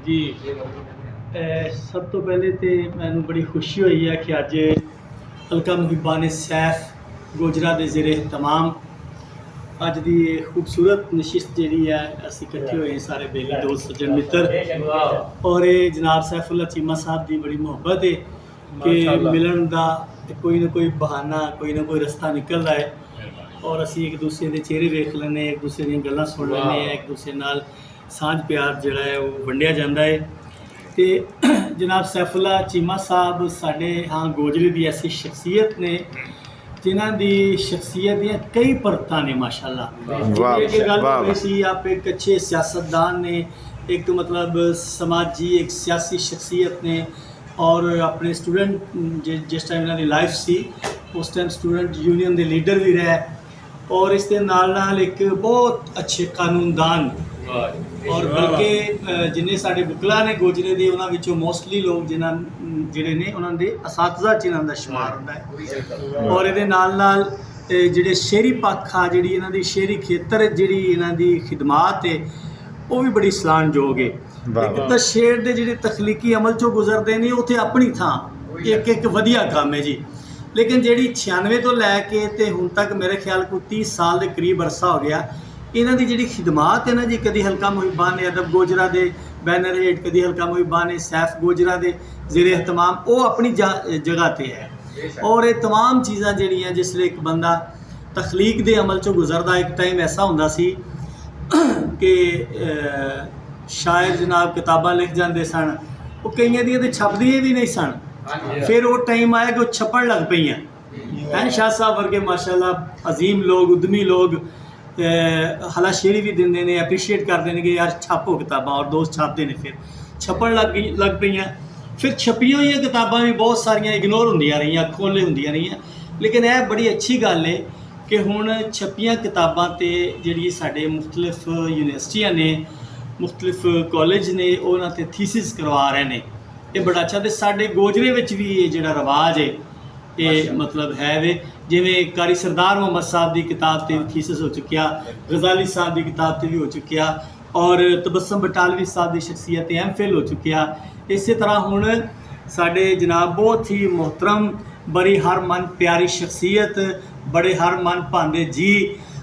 जी सब तो पहले तो मैनू बड़ी खुशी हुई है कि अज हल्का मुहिबान सैफ गोजरा के ज़ेरे तमाम अज की खूबसूरत नशिस्त जी है असी इकट्ठे हुए हैं सारे बेली दोस्त सज्जन मित्र और ये जनाब सैफुल्ला चीमा साहब की बड़ी मुहब्बत है कि मिलन का कोई ना कोई बहाना कोई ना कोई रस्ता निकल रहा है और असी एक दूसरे के चेहरे वेख लें एक दूसरे दी गल्लां सुन लें एक दूसरे नाल सांझ प्यार जिहड़ा है वो वंडिया जाता है। तो जनाब सैफुल्ला चीमा साहब साडे हाँ गोजरे की ऐसी शख्सियत ने जिन्हां दी शख्सियत दी कई परतां ने माशाअल्लाह। गल सी आप एक अच्छे सियासतदान ने एक तो मतलब समाजी एक सियासी शख्सियत ने और अपने स्टूडेंट जिस टाइम इन्होंने लाइफ सी उस टाइम स्टूडेंट यूनियन के लीडर भी रहे और इस दे नाल एक बहुत अच्छे कानूनदान और बल्कि जिन्हें साढ़े बुकला ने गोजरे दे उन्हां विचों मोस्टली लोग जिन्हां जिहड़े ने उन्हां दे असातिज़ा च इन्हां दा शुमार हुंदा है और इहदे नाल जिहड़े शेरी पक्ष आ जिहड़ी इन्हां दी शेरी खेतर जिहड़ी इन्हां दी खिदमात है वो भी बड़ी सलाहनयोग है। एक तो शेर दे जिहड़े तखलीकी अमल चों गुजरते हैं उत्थे अपनी थां एक एक वधिया काम है जी, लेकिन जी 96 तो लैके तो हुण तक मेरे ख्याल को 30 साल के करीब अरसा हो गया इन्हां दी जिहड़ी खिदमात है ना जी, कदी हल्का मुहिबान अदब गोजरा दे बैनर हेठ कदी हल्का मुहिबान सैफ गोजरा दे ज़ेरे एहतमाम वो अपनी जगह पर है और ये तमाम चीज़ां जिहड़ियां जिसले एक बंदा तखलीक दे अमल चों गुजरदा एक टाइम ऐसा हुंदा सी कि शायर जनाब किताबां लिख जाते सन वो कई दियां तो छपदियां भी नहीं सन, फिर वो टाइम आया कि वो छपन लग पई हैं शाह साहब वर्गे माशाअल्लाह अजीम लोग उद्यमी लोग हलाशेरी भी देंगे ने एप्रीशिएट करते हैं कि यार छापो किताबां और दोस्त छापते हैं फिर छपन लग पई। फिर छपियां हुई किताबां भी बहुत सारिया इग्नोर होंदियां रही खोले होंदियां रही, लेकिन यह बड़ी अच्छी गल है कि हुण छपियां किताबां ते जिहड़ी साडे मुख्तलिफ यूनिवर्सिटियां ने मुख्तलिफ कॉलेज ने उन्हां ते थीसिस करवा रहे हैं, ये बड़ा अच्छा। तो साडे गोजरे विच भी ये जिहड़ा रवाज है ये मतलब है वे जिवें कारी सरदार मोहम्मद साहब की किताब से थीसिस हो चुकिया, गजाली साहब की किताब से भी हो चुकिया और तबस्सुम बटालवी साहब की शख्सियत MPhil हो चुकिया। इस तरह हुण साडे जनाब बहुत ही मोहतरम बड़ी हर मन प्यारी शख्सियत बड़े हर मन भांदे जी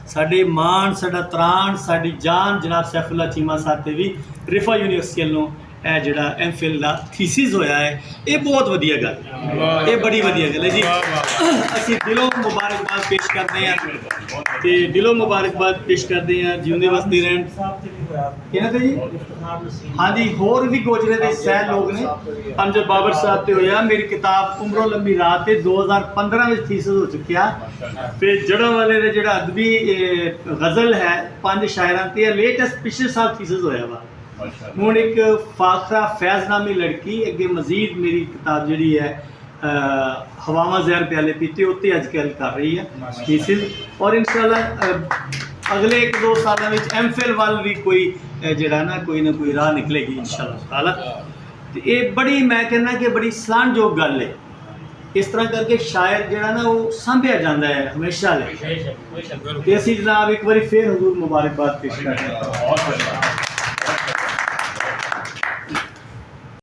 साडे मान साडा त्राण साडी जान जनाब सैफुल्ला चीमा साहब से भी रिफा यूनिवर्सिटी वालों यह जोड़ा MPhil का थीसिस होया है ये बहुत वधिया गल, ये बड़ी वधिया गल है जी। असीं दिलों मुबारकबाद पेश करते हैं तो दिलों मुबारकबाद पेश करते हैं जिंदे वसते रहन कहना जी। हाँ जी होर भी गोजरे के सह लोग ने अमजद बाबर साहब से होया मेरी किताब उम्रों लंबी रात 2015 में थीसिस हो चुकिया। फिर जड़ा वाले ने जोड़ा अदबी गज़ल है 5 शायरां ते लेटेस्ट पिछले साल थीसिस होया वा। हुण एक फाखरा फैज़ नामी लड़की अगे मजीद मेरी किताब जी है हवामा जहर प्याले पीते उत्ते अजकल कर रही है थीसिस और इंशाअल्लाह अगले 1-2 सालों में MPhil वाल भी कोई जरा ना कोई राह निकलेगी इंशाअल्लाह ताला। तो ये बड़ी मैं कहना कि बड़ी सलाहनयोग गल है, इस तरह करके शायर जरा ना वो सांभिया जाता है हमेशा ले। असीं जनाब एक बार फिर हुजूर मुबारकबाद पेश करते हैं।